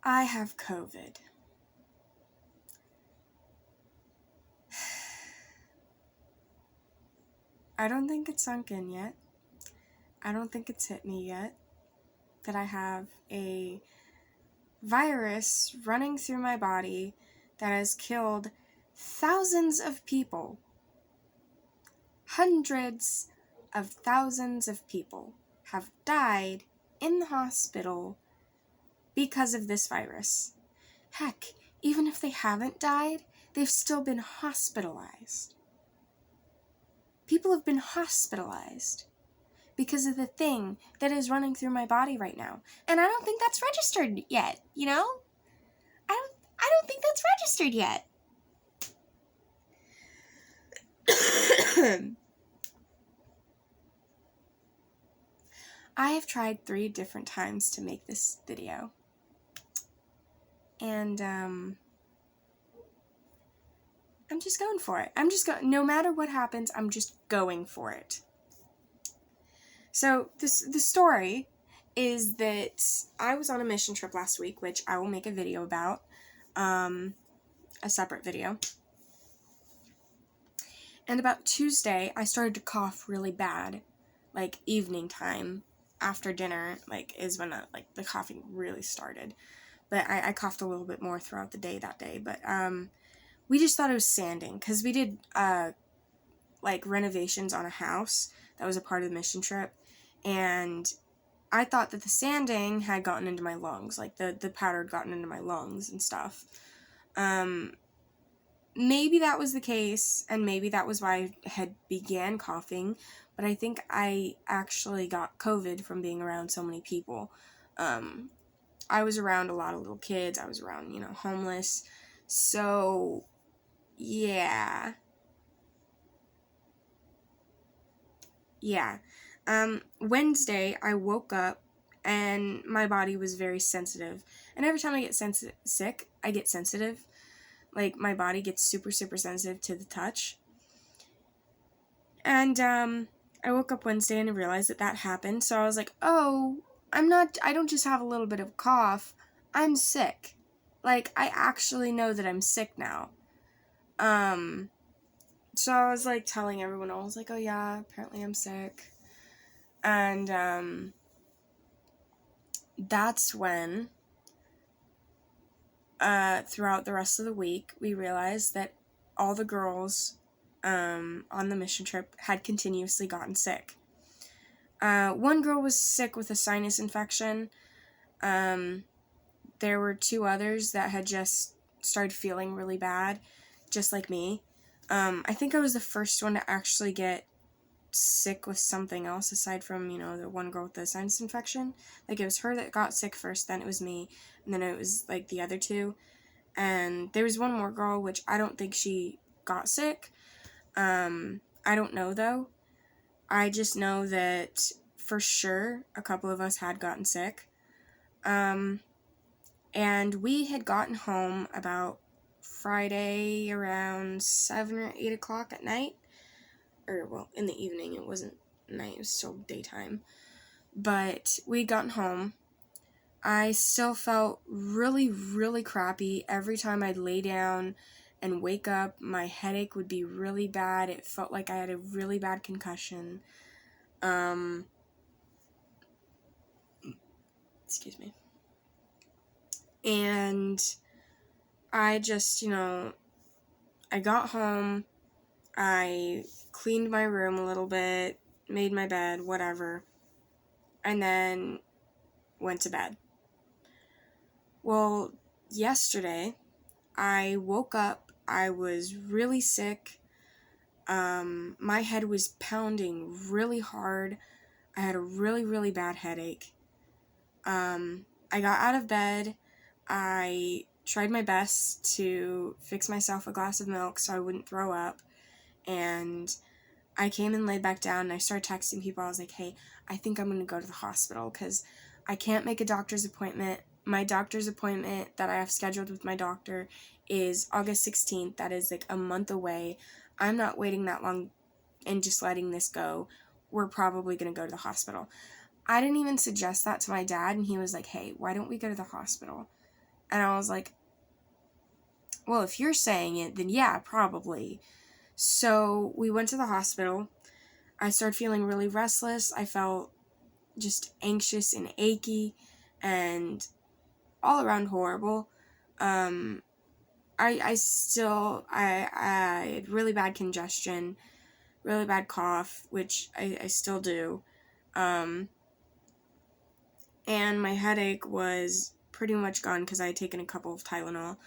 I have COVID. I don't think it's sunk in yet. I don't think it's hit me yet that I have a virus running through my body that has killed thousands of people. Hundreds of thousands of people have died in the hospital because of this virus. Heck, even if they haven't died, they've still been hospitalized. People have been hospitalized because of the thing that is running through my body right now. And I don't think that's registered yet, you know? I don't think that's registered yet. I have tried 3 different times to make this video. And, I'm just going for it. No matter what happens, I'm just going for it. So, the story is that I was on a mission trip last week, which I will make a video about, a separate video. And about Tuesday, I started to cough really bad, like evening time, after dinner, is when the coughing really started. But I coughed a little bit more throughout the day that day, but, we just thought it was sanding, because we did, renovations on a house that was a part of the mission trip, and I thought that the sanding had gotten into my lungs, the powder had gotten into my lungs and stuff. Maybe that was the case, and maybe that was why I had began coughing, but I think I actually got COVID from being around so many people. I was around a lot of little kids, I was around, homeless, so, yeah. Wednesday, I woke up, and my body was very sensitive, and every time I get sick, I get sensitive. My body gets super, super sensitive to the touch. And, I woke up Wednesday and I realized that happened, so I was like, oh, I don't just have a little bit of a cough, I'm sick. I actually know that I'm sick now. So I was, telling everyone else, oh yeah, apparently I'm sick. And, that's when, throughout the rest of the week, we realized that all the girls, on the mission trip had continuously gotten sick. One girl was sick with a sinus infection. There were 2 others that had just started feeling really bad, just like me. I think I was the first one to actually get sick with something else aside from, the one girl with the sinus infection. It was her that got sick first, then it was me, and then it was, the other 2. And there was one more girl, which I don't think she got sick. I don't know, though. I just know that, for sure, a couple of us had gotten sick. And we had gotten home about Friday around 7 or 8 o'clock at night. In the evening. It wasn't night, it was still daytime. But we'd gotten home. I still felt really, really crappy. Every time I'd lay down and wake up, my headache would be really bad. It felt like I had a really bad concussion. Excuse me. And I just, I got home, I cleaned my room a little bit, made my bed, whatever, and then went to bed. Well, yesterday, I woke up, I was really sick, my head was pounding really hard, I had a really, really bad headache. I got out of bed, I tried my best to fix myself a glass of milk so I wouldn't throw up, and I came and laid back down, and I started texting people. I was like, hey, I think I'm going to go to the hospital, because I can't make a doctor's appointment. My doctor's appointment that I have scheduled with my doctor is August 16th. That is, a month away. I'm not waiting that long and just letting this go. We're probably going to go to the hospital. I didn't even suggest that to my dad, and he was like, hey, why don't we go to the hospital? And I was like, well, if you're saying it, then yeah, probably. So we went to the hospital. I started feeling really restless. I felt just anxious and achy and all around horrible. I had really bad congestion, really bad cough, which I still do. And my headache was pretty much gone because I had taken a couple of Tylenol.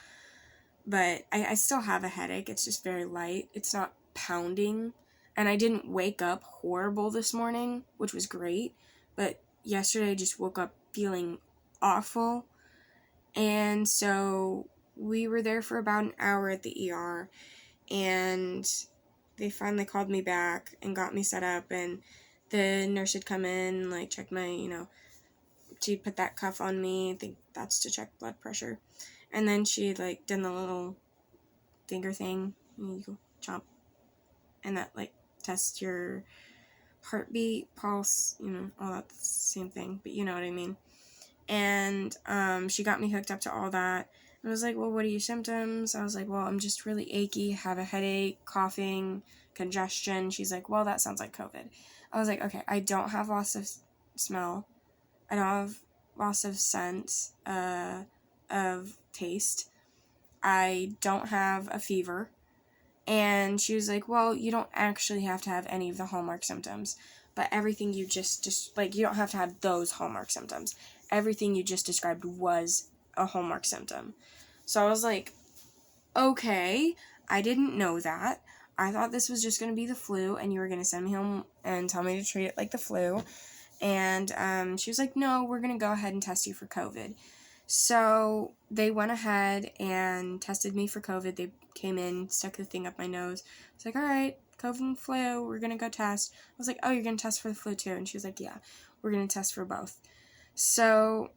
But I still have a headache. It's just very light. It's not pounding. And I didn't wake up horrible this morning, which was great. But yesterday I just woke up feeling awful. And so we were there for about an hour at the ER. And they finally called me back and got me set up. And the nurse had come in, like, checked my, she'd put that cuff on me. I think that's to check blood pressure. And then she, like, done the little finger thing. You go chomp. And that, like, tests your heartbeat, pulse, all that same thing. But you know what I mean. And she got me hooked up to all that. And I was like, well, what are your symptoms? I was like, well, I'm just really achy, have a headache, coughing, congestion. She's like, well, that sounds like COVID. I was like, okay, I don't have loss of smell. I don't have loss of sense, of taste. I don't have a fever. And she was like, well, you don't actually have to have any of the hallmark symptoms, but everything you just like, you don't have to have those hallmark symptoms. Everything you just described was a hallmark symptom. So I was like, okay, I didn't know that. I thought this was just going to be the flu, and you were going to send me home and tell me to treat it like the flu. And she was like, no, we're going to go ahead and test you for COVID. So they went ahead and tested me for COVID. They came in, stuck the thing up my nose. I was like, all right, COVID and flu, we're going to go test. I was like, oh, you're going to test for the flu too? And she was like, yeah, we're going to test for both. So,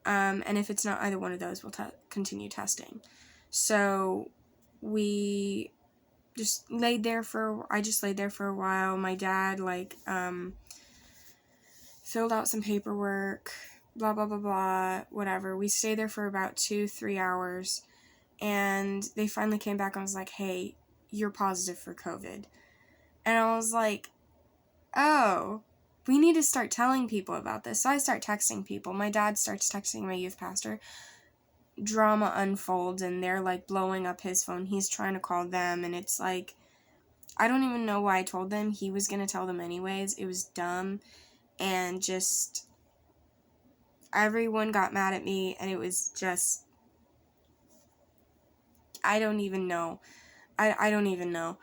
and if it's not either one of those, we'll continue testing. So we just laid there for a while. My dad, filled out some paperwork, blah, blah, blah, blah, whatever. We stayed there for about 2-3 hours, and they finally came back and was like, hey, you're positive for COVID. And I was like, oh, we need to start telling people about this. So I start texting people. My dad starts texting my youth pastor. Drama unfolds, and they're, like, blowing up his phone. He's trying to call them, and it's like, I don't even know why I told them. He was going to tell them anyways. It was dumb, and just, everyone got mad at me, and it was just, I don't even know. I don't even know.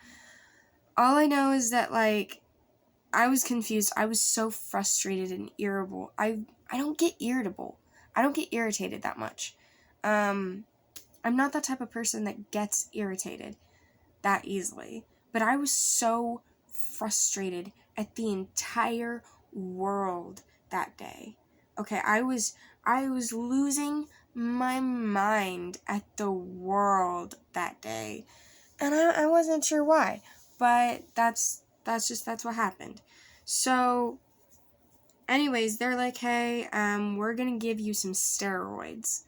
All I know is that, like, I was confused. I was so frustrated and irritable. I don't get irritable. I don't get irritated that much. I'm not that type of person that gets irritated that easily. But I was so frustrated at the entire world that day. Okay, I was losing my mind at the world that day. And I wasn't sure why. But that's what happened. So, anyways, they're like, hey, we're gonna give you some steroids.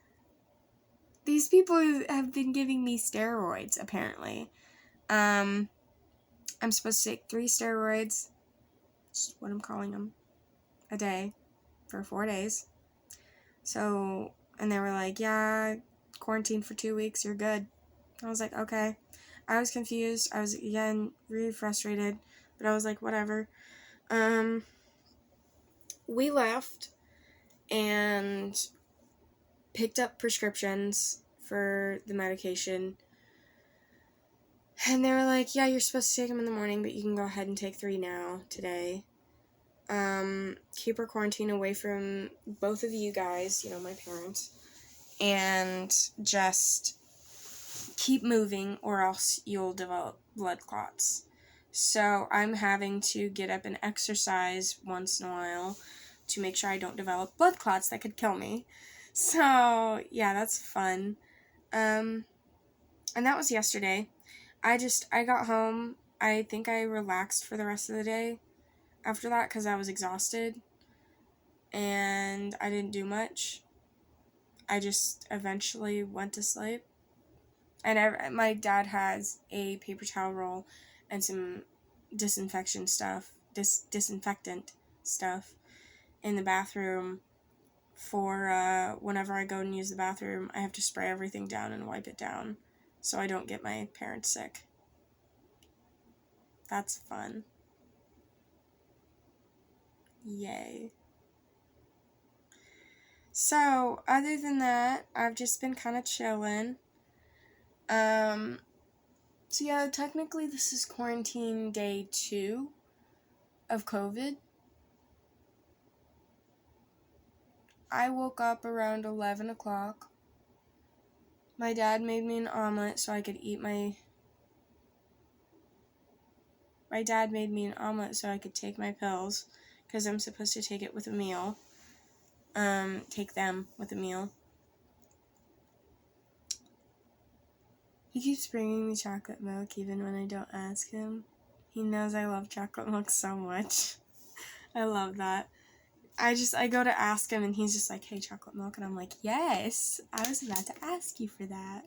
These people have been giving me steroids, apparently. I'm supposed to take 3 steroids, which is what I'm calling them, a day, for 4 days. So, and they were like, yeah, quarantine for 2 weeks, you're good. I was like, okay. I was confused. I was, again, really frustrated, but I was like, whatever. We left and picked up prescriptions for the medication. And they were like, yeah, you're supposed to take them in the morning, but you can go ahead and take 3 now, today. Keep our quarantine away from both of you guys, my parents. And just keep moving or else you'll develop blood clots. So I'm having to get up and exercise once in a while to make sure I don't develop blood clots that could kill me. So, yeah, that's fun. And that was yesterday. I got home. I think I relaxed for the rest of the day after that because I was exhausted and I didn't do much. I just eventually went to sleep. And my dad has a paper towel roll and some disinfectant stuff in the bathroom for whenever I go and use the bathroom. I have to spray everything down and wipe it down so I don't get my parents sick. That's fun. Yay. So, other than that, I've just been kind of chilling. So yeah, technically this is quarantine day 2 of COVID. I woke up around 11 o'clock. My dad made me an omelet so I could eat my dad made me an omelet so I could take my pills, because I'm supposed to take it with a meal. Take them with a meal. He keeps bringing me chocolate milk even when I don't ask him. He knows I love chocolate milk so much. I love that. I go to ask him and he's just like, hey, chocolate milk? And I'm like, yes, I was about to ask you for that.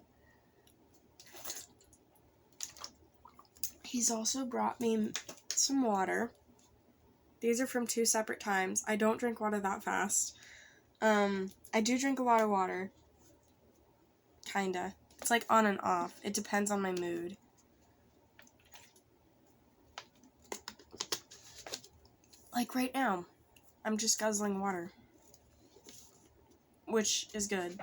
He's also brought me some water. These are from 2 separate times. I don't drink water that fast. I do drink a lot of water. Kinda. It's like on and off. It depends on my mood. Like right now, I'm just guzzling water, which is good.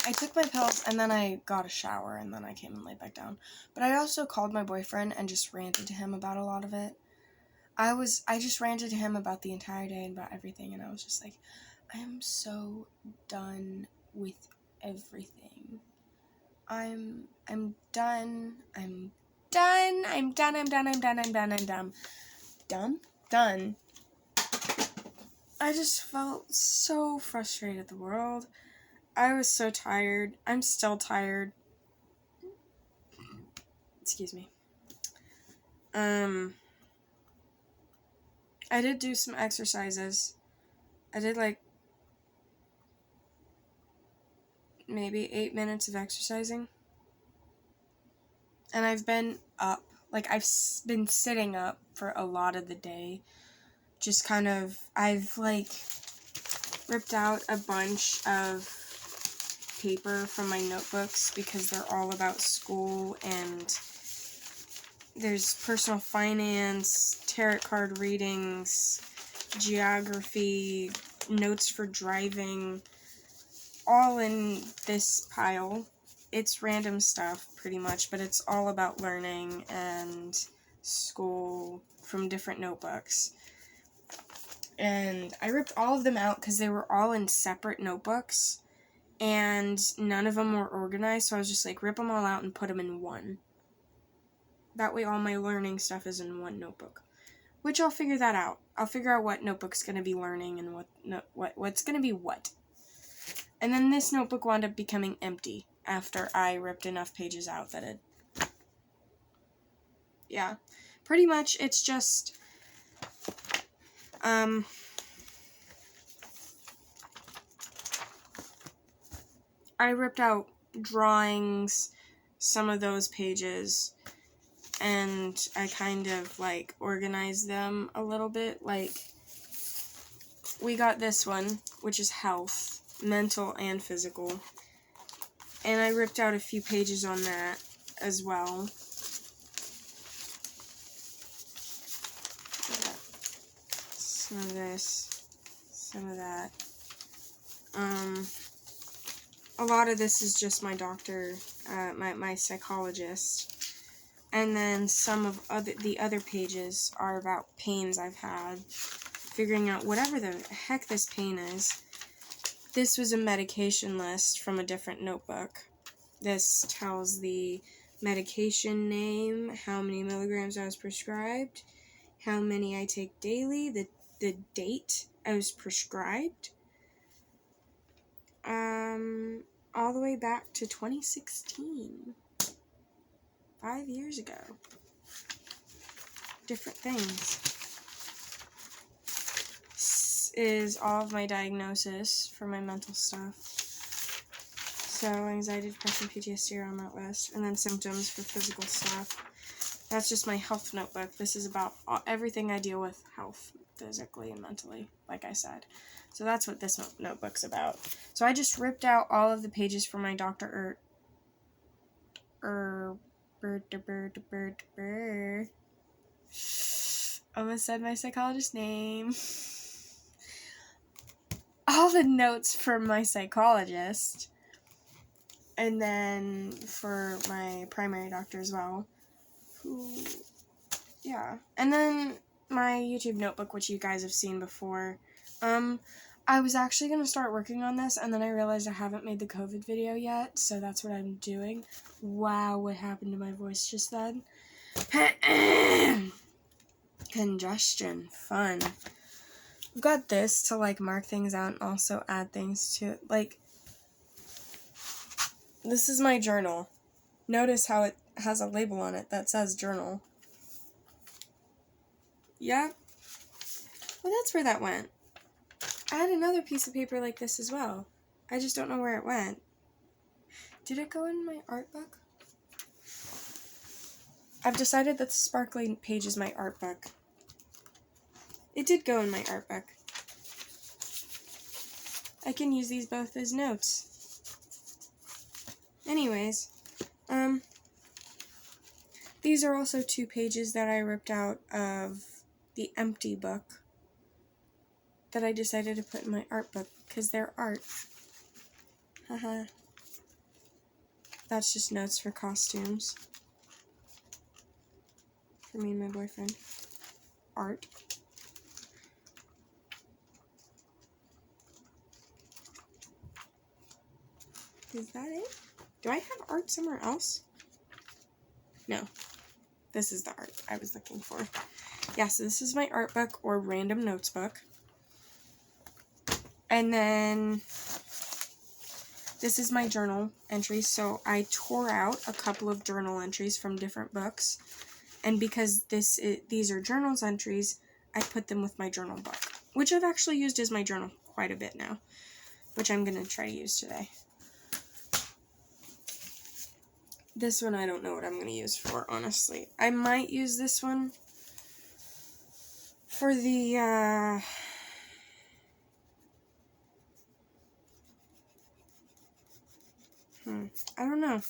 I took my pills and then I got a shower and then I came and laid back down. But I also called my boyfriend and just ranted to him about a lot of it. I just ranted to him about the entire day and about everything, and I was just like, I am so done with everything. I'm done. Done. I just felt so frustrated at the world. I was so tired. I'm still tired. Excuse me. I did do some exercises. I did like maybe 8 minutes of exercising. And I've been up. Like, I've been sitting up for a lot of the day. Just kind of, I've like ripped out a bunch of paper from my notebooks because they're all about school, and there's personal finance, tarot card readings, geography, notes for driving, all in this pile. It's random stuff, pretty much, but it's all about learning and school from different notebooks. And I ripped all of them out because they were all in separate notebooks, and none of them were organized, so I was just like, rip them all out and put them in one. That way all my learning stuff is in one notebook. Which I'll figure that out. I'll figure out what notebook's going to be learning and what's going to be what. And then this notebook wound up becoming empty after I ripped enough pages out that it... Yeah. Pretty much, it's just... I ripped out drawings, some of those pages, and I kind of, like, organized them a little bit. Like, we got this one, which is health, mental and physical, and I ripped out a few pages on that as well. Some of this, some of that. A lot of this is just my doctor, my psychologist. And then some of the other pages are about pains I've had, figuring out whatever the heck this pain is. This was a medication list from a different notebook. This tells the medication name, how many milligrams I was prescribed, how many I take daily, the date I was prescribed, all the way back to 2016. 5 years ago. Different things. is all of my diagnosis for my mental stuff. So, anxiety, depression, PTSD are on that list. And then symptoms for physical stuff. That's just my health notebook. This is about everything I deal with health, physically and mentally, like I said. So that's what this notebook's about. So I just ripped out all of the pages from my Dr. Almost said my psychologist name. All the notes from my psychologist. And then for my primary doctor as well. Yeah. And then my YouTube notebook, which you guys have seen before. I was actually going to start working on this, and then I realized I haven't made the COVID video yet, so that's what I'm doing. Wow, what happened to my voice just then? Congestion. Fun. I've got this to, like, mark things out and also add things to it. Like, this is my journal. Notice how it has a label on it that says journal. Yeah? Well, that's where that went. I had another piece of paper like this as well. I just don't know where it went. Did it go in my art book? I've decided that the sparkly page is my art book. It did go in my art book. I can use these both as notes. Anyways, these are also 2 pages that I ripped out of the empty book that I decided to put in my art book because they're art. Haha. That's just notes for costumes. For me and my boyfriend. Art. Is that it? Do I have art somewhere else? No. This is the art I was looking for. Yeah, so this is my art book or random notes book. And then this is my journal entries. So I tore out a couple of journal entries from different books. And because these are journals entries, I put them with my journal book, which I've actually used as my journal quite a bit now, which I'm going to try to use today. This one I don't know what I'm going to use for, honestly. I might use this one for the, I don't know.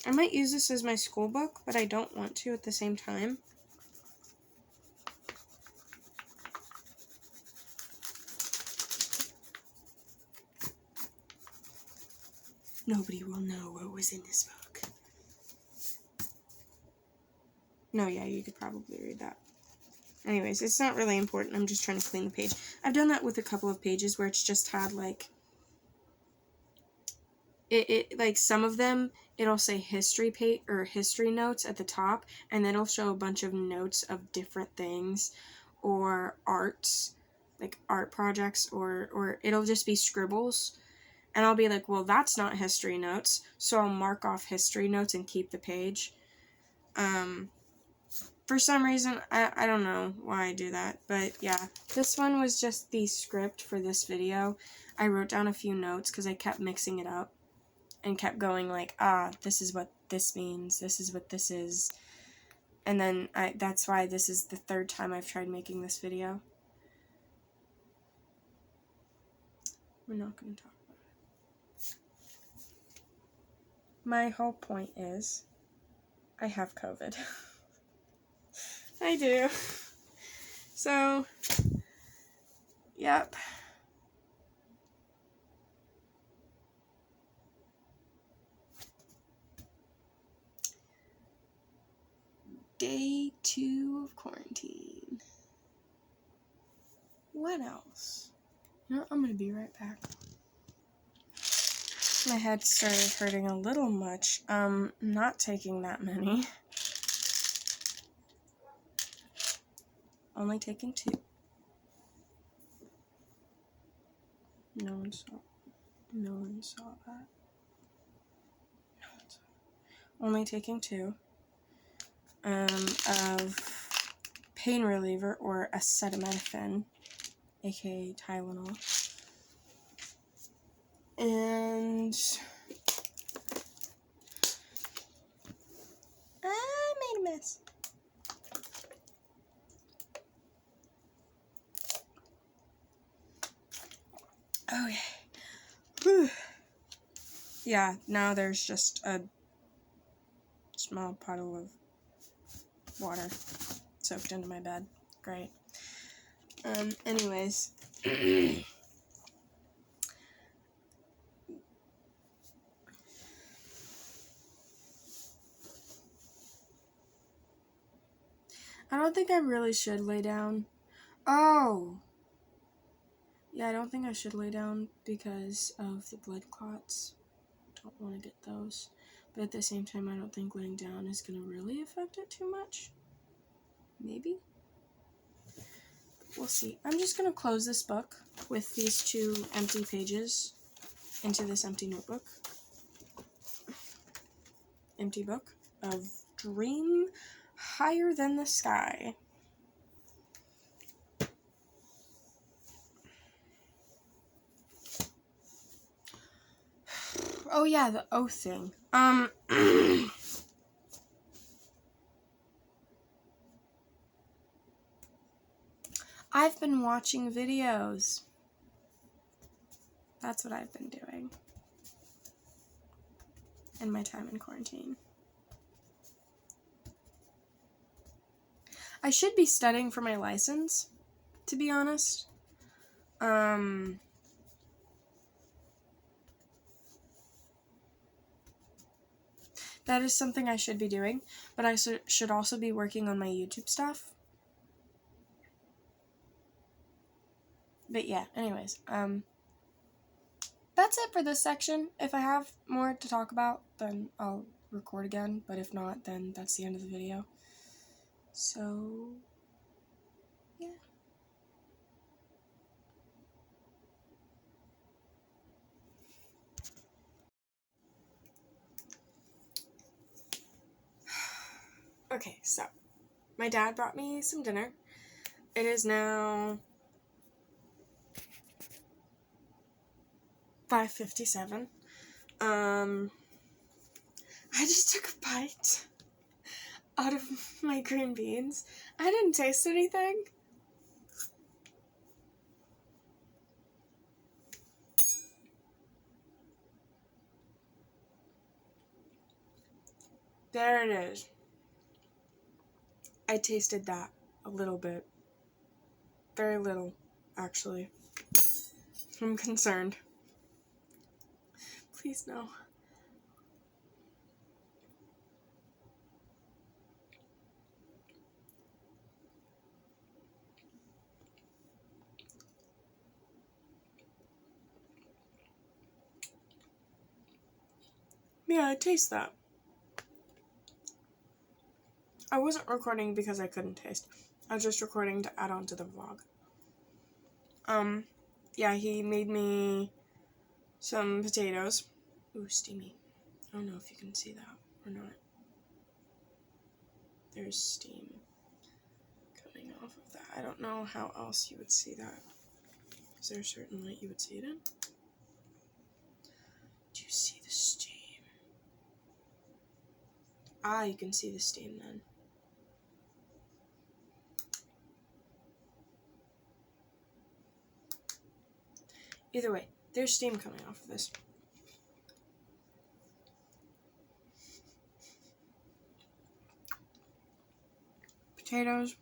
I might use this as my school book, but I don't want to at the same time. Nobody will know what was in this book. No, yeah, you could probably read that. Anyways, it's not really important. I'm just trying to clean the page. I've done that with a couple of pages where it's just had, like, like, some of them, it'll say history page or history notes at the top, and then it'll show a bunch of notes of different things, or arts, like art projects, or it'll just be scribbles, and I'll be like, well, that's not history notes, so I'll mark off history notes and keep the page. For some reason, I don't know why I do that, but yeah, this one was just the script for this video. I wrote down a few notes because I kept mixing it up and kept going like, this is what this means, this is what this is, and then that's why this is the 3rd time I've tried making this video. We're not going to talk about it. My whole point is, I have COVID. I do. So, yep. Day 2 of quarantine. What else? You know, I'm gonna be right back. My head started hurting a little much. Not taking that many. Only taking 2. No one saw that. No one saw that. Only taking 2. Of pain reliever, or acetaminophen, aka Tylenol. And I made a mess. Okay. Whew. Yeah, now there's just a small puddle of water soaked into my bed. Great. Anyways. I don't think I really should lay down. Oh! Yeah, I don't think I should lay down because of the blood clots. Don't want to get those. But at the same time, I don't think laying down is going to really affect it too much. Maybe? We'll see. I'm just going to close this book with these 2 empty pages into this empty notebook. Empty book of Dream Higher Than the Sky. Oh yeah, the oath thing. I've been watching videos. That's what I've been doing in my time in quarantine. I should be studying for my license, to be honest. That is something I should be doing, but I should also be working on my YouTube stuff. But yeah, anyways, that's it for this section. If I have more to talk about, then I'll record again, but if not, then that's the end of the video. So, yeah. Okay, so, my dad brought me some dinner. It is now 5:57. I just took a bite out of my green beans. I didn't taste anything. There it is. I tasted that a little bit. Very little, actually. I'm concerned. Please no. Yeah, I taste that. I wasn't recording because I couldn't taste. I was just recording to add on to the vlog. Yeah, he made me some potatoes. Ooh, steamy. I don't know if you can see that or not. There's steam coming off of that. I don't know how else you would see that. Is there a certain light you would see it in? Do you see the steam? Ah, you can see the steam then. Either way, there's steam coming off of this. Potatoes.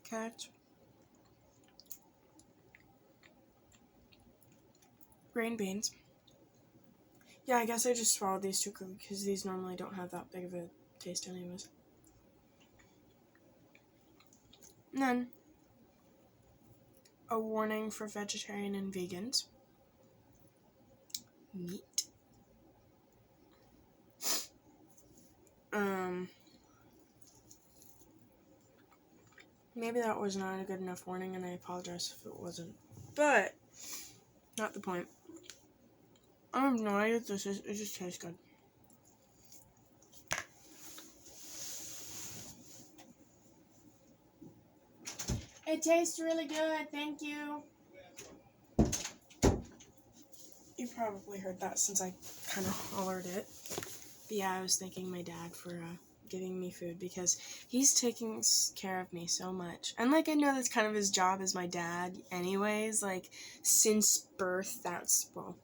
Carrots. Green beans. Yeah, I guess I just swallowed these 2 because these normally don't have that big of a taste anyways. And then, a warning for vegetarian and vegans. Meat. Maybe that was not a good enough warning, and I apologize if it wasn't. But, not the point. I have no idea what this is. It just tastes good. It tastes really good. Thank you. You probably heard that since I kind of hollered it. But yeah, I was thanking my dad for giving me food because he's taking care of me so much. And like, I know that's kind of his job as my dad anyways. Like, since birth, that's, well,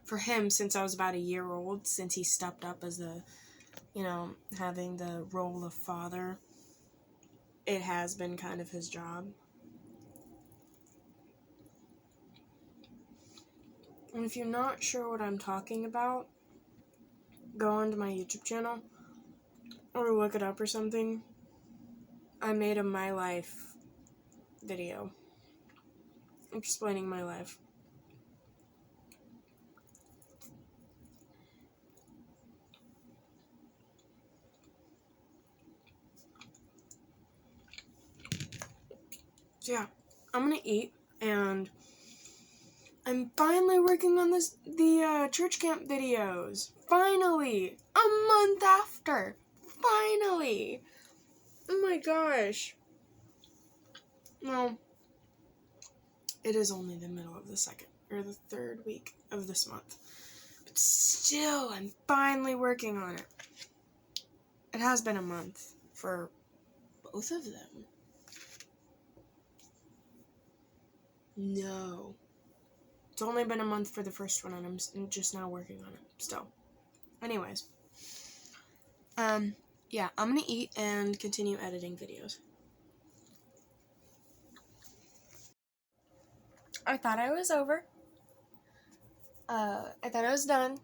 for him, since I was about a year old, since he stepped up as the, you know, having the role of father, it has been kind of his job. And if you're not sure what I'm talking about, go onto my YouTube channel or look it up or something. I made a My Life video explaining my life. So yeah, I'm gonna eat, and I'm finally working on the church camp videos. Finally! A month after! Finally! Oh my gosh. Well, it is only the middle of the second, or the third week of this month. But still, I'm finally working on it. It has been a month for both of them. No. It's only been a month for the first one, and I'm just now working on it, still. Anyways. Yeah, I'm gonna eat and continue editing videos. I thought I was over. I thought I was done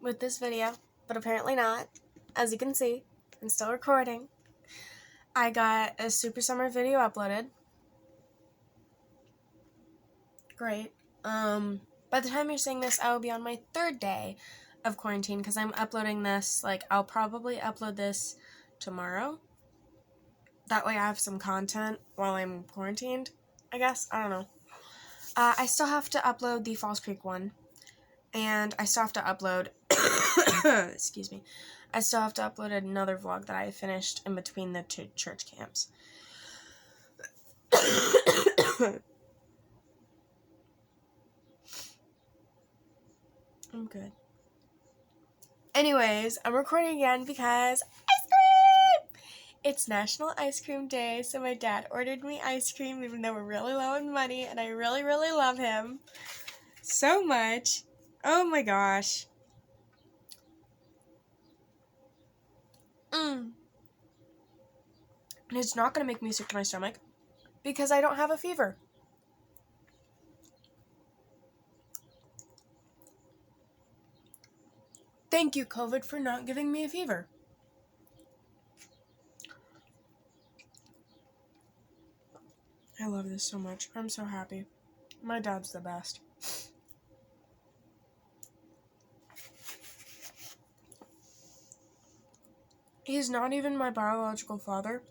with this video, but apparently not. As you can see, I'm still recording. I got a Super Summer video uploaded. Great. By the time you're seeing this, I will be on my 3rd day of quarantine, because I'm uploading this, like, I'll probably upload this tomorrow. That way I have some content while I'm quarantined, I guess. I don't know. I still have to upload the Falls Creek one, and I still have to upload, excuse me, I still have to upload another vlog that I finished in between the 2 church camps. I'm good. Anyways, I'm recording again because ice cream! It's National Ice Cream Day, so my dad ordered me ice cream even though we're really low on money, and I really, really love him so much. Oh my gosh. And it's not going to make me sick to my stomach because I don't have a fever. Thank you, COVID, for not giving me a fever. I love this so much. I'm so happy. My dad's the best. He's not even my biological father,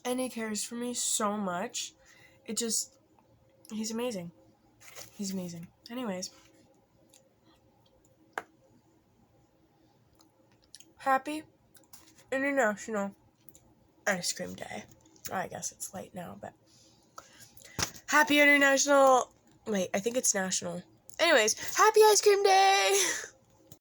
and he cares for me so much. He's amazing. He's amazing. Anyways. Happy International Ice Cream Day. I guess it's late now, but Happy International... Wait, I think it's national. Anyways, Happy Ice Cream Day!